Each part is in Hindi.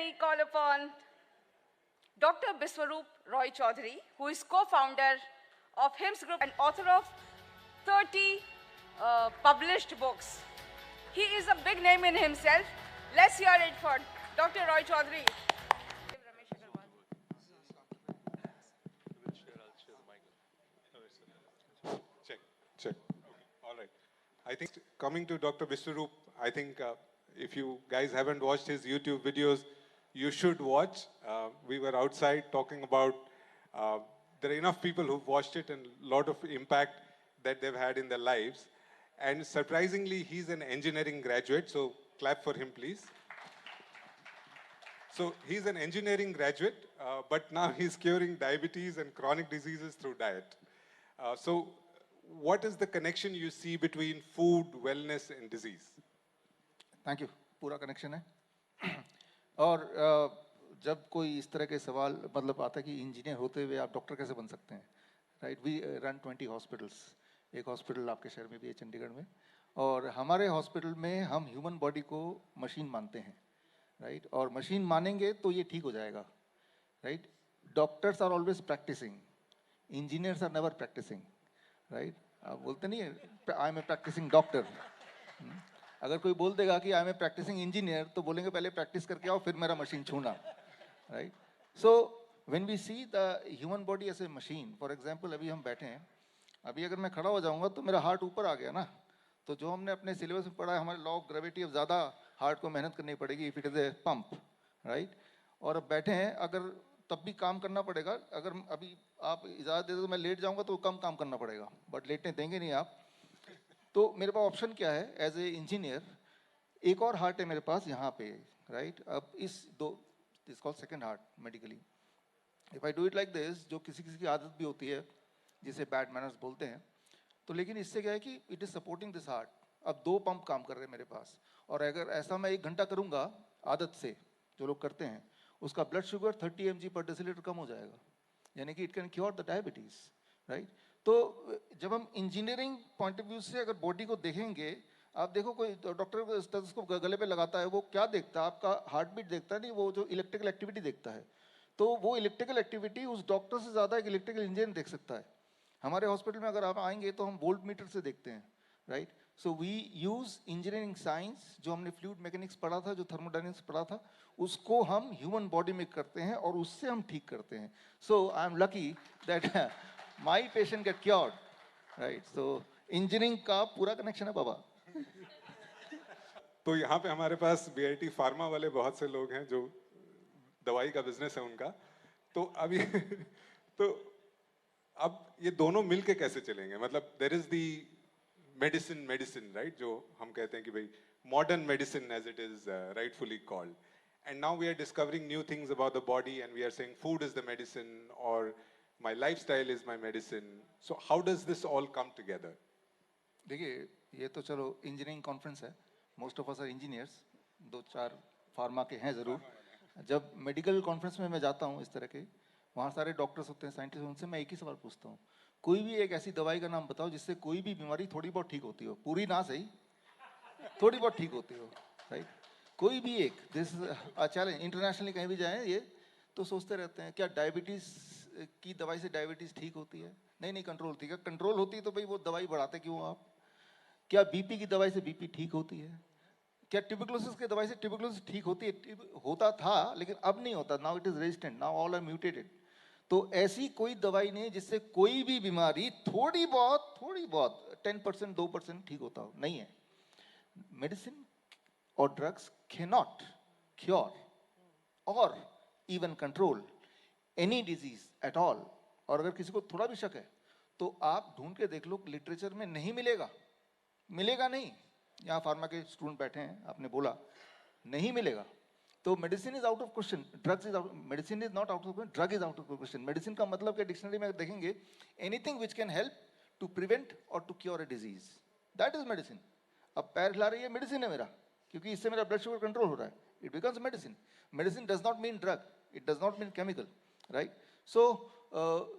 me call upon Dr. Biswaroop Roy Chaudhary, who is co-founder of HIMS Group and author of 30 published books. He is a big name in himself. Let's hear it for Dr. Roy Chaudhary. Check. All right. I think coming to Dr. Biswaroop, I think if you guys haven't watched his YouTube videos, you should watch. We were outside talking about, there are enough people who've watched it and a lot of impact that they've had in their lives. And surprisingly, he's an engineering graduate, so clap for him, please. So he's an engineering graduate, but now he's curing diabetes and chronic diseases through diet. So what is the connection you see between food, wellness and disease? Thank you, पूरा कनेक्शन है। और जब कोई इस तरह के सवाल मतलब आता है कि इंजीनियर होते हुए आप डॉक्टर कैसे बन सकते हैं, राइट? We run 20 hospitals. एक हॉस्पिटल आपके शहर में भी है, चंडीगढ़ में, और हमारे हॉस्पिटल में हम ह्यूमन बॉडी को मशीन मानते हैं, राइट? और मशीन मानेंगे तो ये ठीक हो जाएगा, right? Doctors are always practicing, engineers are never practicing, right? आप बोलते नहीं है I am a practicing doctor. अगर कोई बोल देगा कि I am a practicing engineer तो बोलेंगे पहले प्रैक्टिस करके आओ फिर मेरा मशीन छूना, right? So when we see the human body as a machine, for example अभी हम बैठे हैं, अभी अगर मैं खड़ा हो जाऊंगा तो मेरा हार्ट ऊपर आ गया ना, तो जो हमने अपने सिलेबस में पढ़ा है हमारे लॉ ऑफ ग्रेविटी, अब ज़्यादा हार्ट को मेहनत करनी पड़ेगी if it is a pump, right? और अब बैठे हैं, अगर तब भी काम करना पड़ेगा। अगर अभी आप इजाज़त दे दो तो मैं लेट जाऊंगा तो कम काम करना पड़ेगा, बट लेटने देंगे नहीं आप। तो मेरे पास ऑप्शन क्या है एज ए इंजीनियर? एक और हार्ट है मेरे पास यहाँ पे, राइट? अब इस दो this called second heart medically. If I do it like this, जो किसी किसी की आदत भी होती है जिसे बैड मैनर्स बोलते हैं, तो लेकिन इससे क्या है कि it is supporting this heart. अब दो पंप काम कर रहे हैं मेरे पास, और अगर ऐसा मैं 1 घंटा करूँगा आदत से, जो लोग करते हैं, उसका ब्लड शुगर 30 mg पर डेसीलीटर कम हो जाएगा, यानी कि it can cure the diabetes, right? तो जब हम इंजीनियरिंग पॉइंट ऑफ व्यू से अगर बॉडी को देखेंगे, आप देखो कोई डॉक्टर स्टेथोस्कोप गले पे लगाता है, वो क्या देखता है? आपका हार्ट बीट देखता है, नहीं, वो जो इलेक्ट्रिकल एक्टिविटी देखता है। तो वो इलेक्ट्रिकल एक्टिविटी उस डॉक्टर से ज़्यादा एक इलेक्ट्रिकल इंजीनियर देख सकता है। हमारे हॉस्पिटल में अगर आप आएंगे तो हम वोल्ट मीटर से देखते हैं, right? So we use engineering science, जो हमने फ्लूइड मैकेनिक्स पढ़ा था, जो थर्मोडायनेमिक्स पढ़ा था, उसको हम ह्यूमन बॉडी में करते हैं और उससे हम ठीक करते हैं। So I am lucky that my patient get cured, right? So engineering का पूरा कनेक्शन है बाबा। तो यहाँ पे हमारे पास बीआईटी फार्मा वाले बहुत से लोग हैं जो दवाई का बिजनेस है उनका। तो अब ये तो अब ये दोनों मिलके कैसे चलेंगे? मतलब there is the medicine right, जो हम कहते हैं कि भाई modern medicine as it is rightfully called, and now we are discovering new things about the body and we are saying food is the medicine और my lifestyle is my medicine. So how does this all come together? देखिए, ये तो चलो इंजीनियरिंग कॉन्फ्रेंस है, most of us are engineers, 2-4 pharma के हैं ज़रूर। जब मेडिकल कॉन्फ्रेंस में मैं जाता हूँ इस तरह के, वहाँ सारे डॉक्टर्स होते हैं, साइंटिस्ट, उनसे मैं एक ही सवाल पूछता हूँ, कोई भी एक ऐसी दवाई का नाम बताओ जिससे कोई भी बीमारी थोड़ी बहुत ठीक होती हो, पूरी ना सही, थोड़ी बहुत ठीक होती हो, राइट? कोई भी एक, दिस चैलेंज, इंटरनेशनली कहीं भी जाएँ ये तो सोचते रहते हैं क्या डायबिटीज़ की दवाई से डायबिटीज़ ठीक होती है? नहीं नहीं, कंट्रोल होती है। कंट्रोल होती है तो भाई वो दवाई बढ़ाते क्यों आप? क्या बीपी की दवाई से बीपी ठीक होती है? क्या ट्यूबरकुलोसिस की दवाई से ट्यूबरकुलोसिस ठीक होती है? होता था लेकिन अब नहीं होता, now it is resistant, now all are mutated. तो ऐसी कोई दवाई नहीं जिससे कोई भी बीमारी थोड़ी बहुत 10% 2% ठीक होता हो, नहीं है। मेडिसिन और ड्रग्स कैनॉट क्योर और even control any disease at all. और अगर किसी को थोड़ा भी शक है तो आप ढूंढ के देख लो, लिटरेचर में नहीं मिलेगा, मिलेगा नहीं। यहाँ फार्मा के स्टूडेंट बैठे हैं, आपने बोला नहीं मिलेगा, तो medicine is out of question, drugs is out, medicine is not out of question, drug is out of question. Medicine का मतलब क्या डिक्शनरी में देखेंगे, anything which can help to prevent or to cure a disease, that is medicine. अब पैर हिला रही है, मेडिसिन है मेरा, क्योंकि इससे मेरा ब्लड शुगर कंट्रोल हो रहा है, it becomes medicine. Medicine does not mean drug, it does not mean chemical, right? So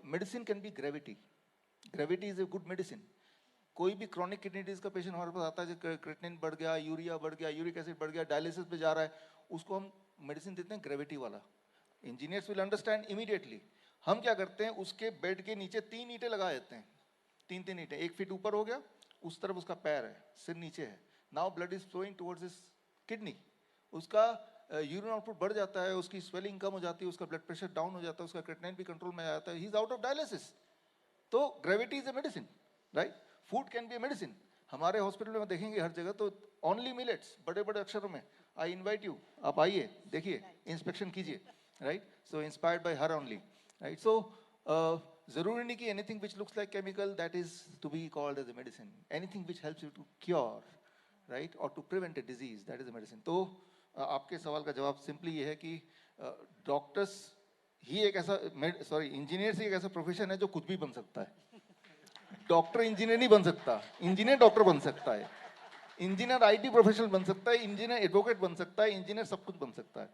medicine can be gravity, gravity is a good medicine. कोई भी क्रॉनिक किडनी डिजीज का पेशेंट हमारे पास आता है, जो क्रिएटिनिन बढ़ गया, यूरिया बढ़ गया, यूरिक एसिड बढ़ गया, डायलिसिस पे जा रहा है, उसको हम मेडिसिन देते हैं ग्रेविटी वाला, इंजीनियर्स विल अंडरस्टैंड इमीडिएटली। हम क्या करते हैं, उसके बेड के नीचे 3 ईंटें लगा देते हैं, 3 ईंटें, 1 फीट ऊपर हो गया, उस तरफ उसका पैर है, सिर नीचे है, now blood is flowing towards his kidney, उसका यूरिन आउटपुट बढ़ जाता है, उसकी स्वेलिंग कम हो जाती है, उसका ब्लड प्रेशर डाउन हो जाता है, उसका क्रिएटिनिन भी कंट्रोल में आ जाता है, he is out of dialysis. तो gravity is a medicine, right? Food can be a medicine. हमारे हॉस्पिटल में देखेंगे हर जगह तो ओनली मिलेट्स, बड़े बड़े अक्षरों में, आई इनवाइट यू, आप आइए, देखिए, इंस्पेक्शन कीजिए, right? So inspired by her only, right? So जरूरी नहीं कि anything which looks like chemical that is to be called as a medicine, anything which helps you to cure, right, और to prevent a disease, that is a medicine. तो आपके सवाल का जवाब सिंपली ये है कि डॉक्टर्स ही एक ऐसा, सॉरी, इंजीनियर्स ही एक ऐसा प्रोफेशन है जो कुछ भी बन सकता है। डॉक्टर इंजीनियर नहीं बन सकता, इंजीनियर डॉक्टर बन सकता है, इंजीनियर आईटी प्रोफेशनल बन सकता है, इंजीनियर एडवोकेट बन सकता है, इंजीनियर सब कुछ बन सकता है,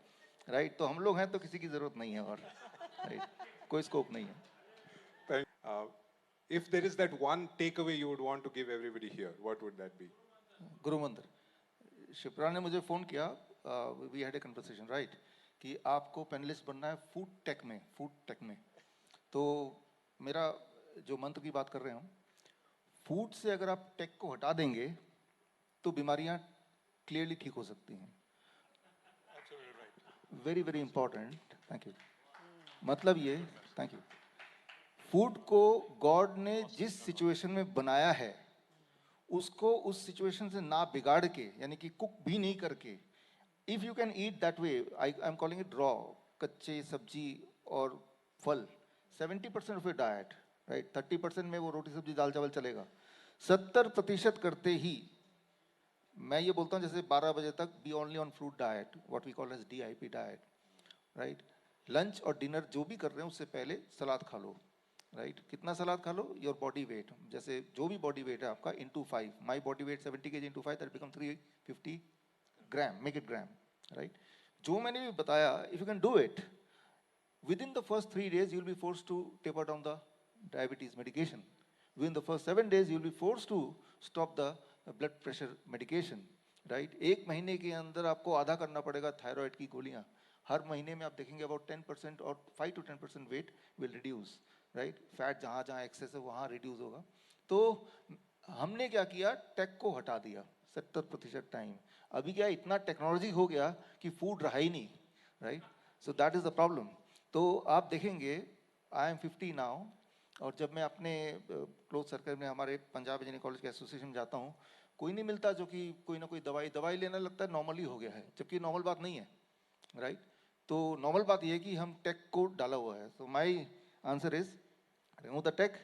राइट? तो हम लोग हैं तो किसी की जरूरत नहीं है, और राइट, कोई स्कोप नहीं है। If there is that one takeaway you would want to give everybody here, what would that be? गुरु मंत्र। शिप्रा ने मुझे फ़ोन किया, we had a conversation, right, कि आपको पैनलिस्ट बनना है फूड टेक में। तो मेरा जो मंत्र की बात कर रहे हैं, फूड से अगर आप टेक को हटा देंगे तो बीमारियां क्लियरली ठीक हो सकती हैं। Very very important, thank you. मतलब ये, थैंक यू, फूड को गॉड ने जिस सिचुएशन में बनाया है उसको उस सिचुएशन से ना बिगाड़ के, यानी कि कुक भी नहीं करके, if you can eat that way, I am calling it raw, कच्चे सब्जी और फल, 70% ऑफ योर डाइट, राइट, 30% में वो रोटी सब्जी दाल चावल चलेगा, 70% करते ही मैं ये बोलता हूँ जैसे 12 बजे तक be only on fruit diet, what we call as DIP diet, right? Lunch और डिनर जो भी कर रहे हैं उससे पहले सलाद खा लो, राइट? कितना सलाद खा लो? योर बॉडी वेट, जैसे जो भी बॉडी वेट है आपका into 5, my body weight 70 kg into 5, that become 350 gram, make eight gram, right? जो मैंने भी बताया, if you can do it within the first 3 days you will be forced to taper down the diabetes medication, within the first 7 days you will be forced to stop the blood pressure medication, right? 1 महीने के अंदर आपको आधा करना पड़ेगा थायराइड की गोलियां, हर महीने में आप देखेंगे about 10% और 5 to 10% weight will reduce, right? Fat जहाँ जहाँ एक्सेस है वहाँ रिड्यूस होगा। तो हमने क्या किया, टेक को हटा दिया 70% टाइम। अभी क्या इतना टेक्नोलॉजी हो गया कि फूड रहा ही नहीं, right? So that is the problem. तो आप देखेंगे, आई एम 50 नाउ, और जब मैं अपने क्लोज सर्कल में हमारे पंजाब इंजीनियरिंग कॉलेज के एसोसिएशन में जाता हूँ, कोई नहीं मिलता जो कि कोई ना कोई दवाई लेने लगता है, नॉर्मल ही हो गया है, जबकि नॉर्मल बात नहीं है, राइट? तो नॉर्मल बात ये है कि हम टेक को डाला हुआ है। So my answer is remove the tech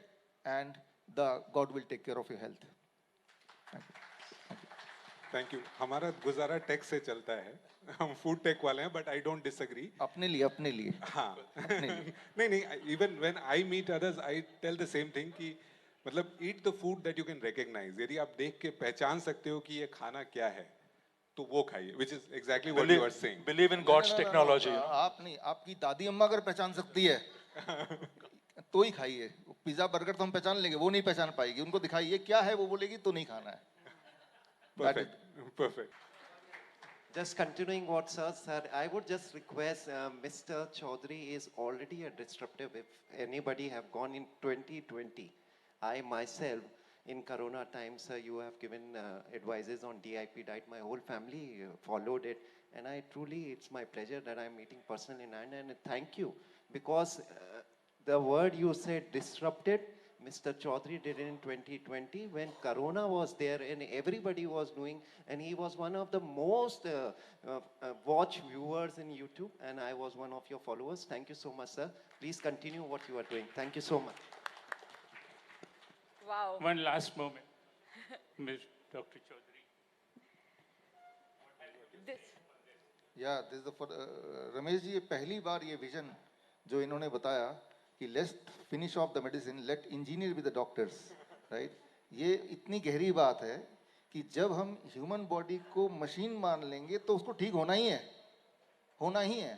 and the God will take care of your health. Thank you. हमारा गुजारा टेक से चलता है, हम फूड टेक वाले हैं, बट आई डोंट डिसएग्री। अपने लिए हाँ नहीं, even when I meet others I tell the same thing कि मतलब eat the food that you can recognise. यदि आप देख के पहचान सकते हो कि ये खाना क्या है तो वो खाइए, which is exactly what you are saying. Believe in God's technology. आप नहीं, आपकी दादी अम्मा अगर पहचान सकती है तो ही खाइए। पिज्जा बर्गर तो हम पहचान लेंगे, वो नहीं पहचान पाएगी। उनको दिखाइए क्या है, वो बोलेगी तो नहीं खाना है। Perfect. Just continuing what sir said, I would just request Mr. Chaudhary is already a disruptive. If anybody have gone in 2020, I myself in Corona times, you have given advices on DIP diet. My whole family followed it, and I truly, it's my pleasure that I'm meeting personally, and thank you, because the word you said, disrupted, Mr. Chaudhary did it in 2020 when Corona was there and everybody was doing, and he was one of the most watched viewers in YouTube, and I was one of your followers. Thank you so much, sir. Please continue what you are doing. Thank you so much. Wow. One last moment, Ms. Dr. Chaudhary. This. या दिस रमेश जी, ये पहली बार ये विजन जो इन्होंने बताया कि let's finish off the medicine, let engineer be the doctors, right? ये इतनी गहरी बात है कि जब हम ह्यूमन बॉडी को मशीन मान लेंगे तो उसको ठीक होना ही है।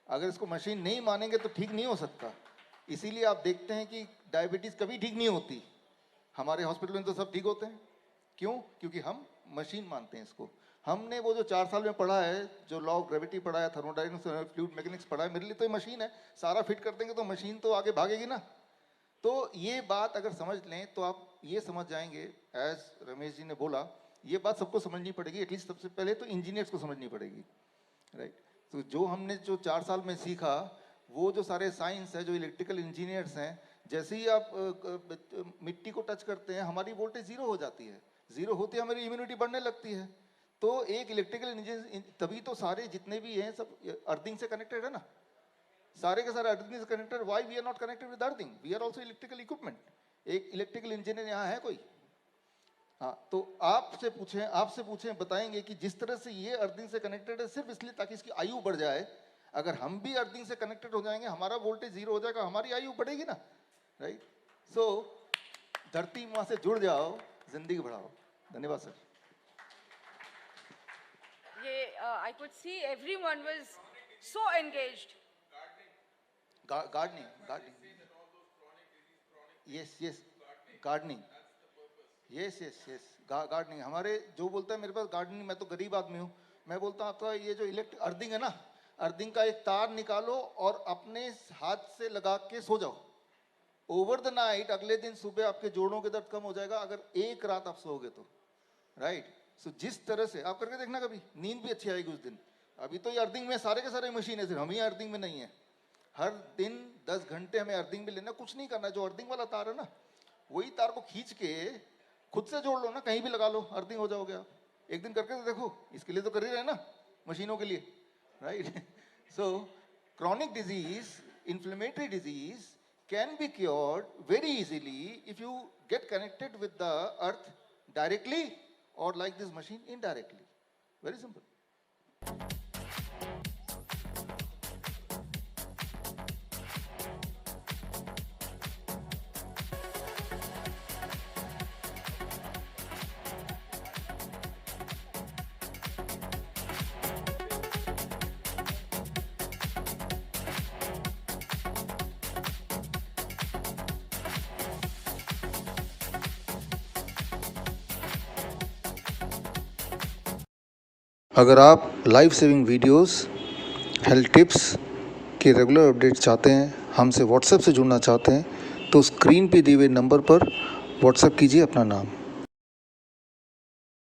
अगर इसको मशीन नहीं मानेंगे तो ठीक नहीं हो सकता। इसीलिए आप देखते हैं कि डायबिटीज़ कभी ठीक नहीं होती। हमारे हॉस्पिटल में तो सब ठीक होते हैं, क्यों? क्योंकि हम मशीन मानते हैं इसको। हमने वो जो 4 साल में पढ़ा है, जो लॉ ऑफ ग्रेविटी पढ़ा है, थर्मोडायनेमिक्स, फ्लूइड मैकेनिक्स पढ़ा है, मेरे लिए तो ये मशीन है, सारा फिट कर देंगे तो मशीन तो आगे भागेगी ना। तो ये बात अगर समझ लें तो आप ये समझ जाएंगे, एज रमेश जी ने बोला, ये बात सबको समझनी पड़ेगी, एटलीस्ट सबसे पहले तो इंजीनियर्स को समझनी पड़ेगी, राइट। तो जो हमने जो 4 साल में सीखा, वो जो सारे साइंस है, जो इलेक्ट्रिकल इंजीनियर्स हैं, जैसे ही आप मिट्टी को टच करते हैं हमारी वोल्टेज 0 हो जाती है, 0 होती है हमारी इम्यूनिटी बढ़ने लगती है। तो एक इलेक्ट्रिकल इंजीनियर, तभी तो सारे जितने भी हैं सब अर्थिंग से कनेक्टेड है ना, सारे के सारे अर्थिंग से connected. Why we are not connected with earthing? We are also electrical equipment. एक इलेक्ट्रिकल इंजीनियर यहाँ है कोई? हाँ, तो आपसे पूछें बताएंगे कि जिस तरह से ये अर्थिंग से कनेक्टेड है सिर्फ इसलिए ताकि इसकी आयु बढ़ जाए। अगर हम भी अर्थिंग से कनेक्टेड हो जाएंगे, हमारा वोल्टेज 0 हो जाएगा, हमारी आयु बढ़ेगी ना, राइट। सो धरती माँ से जुड़ जाओ, जिंदगी बढ़ाओ। धन्यवाद sir. I could see everyone was so engaged. Gardening. Yes. Gardening. Yes. Gardening. हमारे जो बोलता है मेरे पास गार्डनिंग, मैं तो गरीब आदमी हूँ, मैं बोलता हूँ आपका ये जो अर्थिंग है ना, अर्थिंग का एक तार निकालो और अपने हाथ से लगा के सो जाओ। ओवर द नाइट, अगले दिन सुबह आपके जोड़ों के दर्द कम हो जाएगा, अगर एक रात आप सोओगे तो, राइट। सो जिस तरह से आप करके देखना, कभी नींद भी अच्छी आएगी उस दिन। अभी तो ये अर्थिंग में सारे के सारे मशीन है, सिर्फ हम ही अर्थिंग में नहीं है। हर दिन 10 घंटे हमें अर्थिंग में लेना, कुछ नहीं करना। जो अर्थिंग वाला तार है ना, वही तार को खींच के खुद से जोड़ लो ना, कहीं भी लगा लो, अर्थिंग हो जाओगे आप। एक दिन करके तो देखो, इसके लिए तो कर ही रहे ना मशीनों के लिए, right. So chronic disease, inflammatory disease can be cured very easily if you get connected with the earth directly or like this machine indirectly. Very simple. अगर आप life saving videos, health tips के रेगुलर अपडेट चाहते हैं, हमसे व्हाट्सएप से जुड़ना चाहते हैं, तो स्क्रीन पे दिए हुए नंबर पर व्हाट्सएप कीजिए अपना नाम।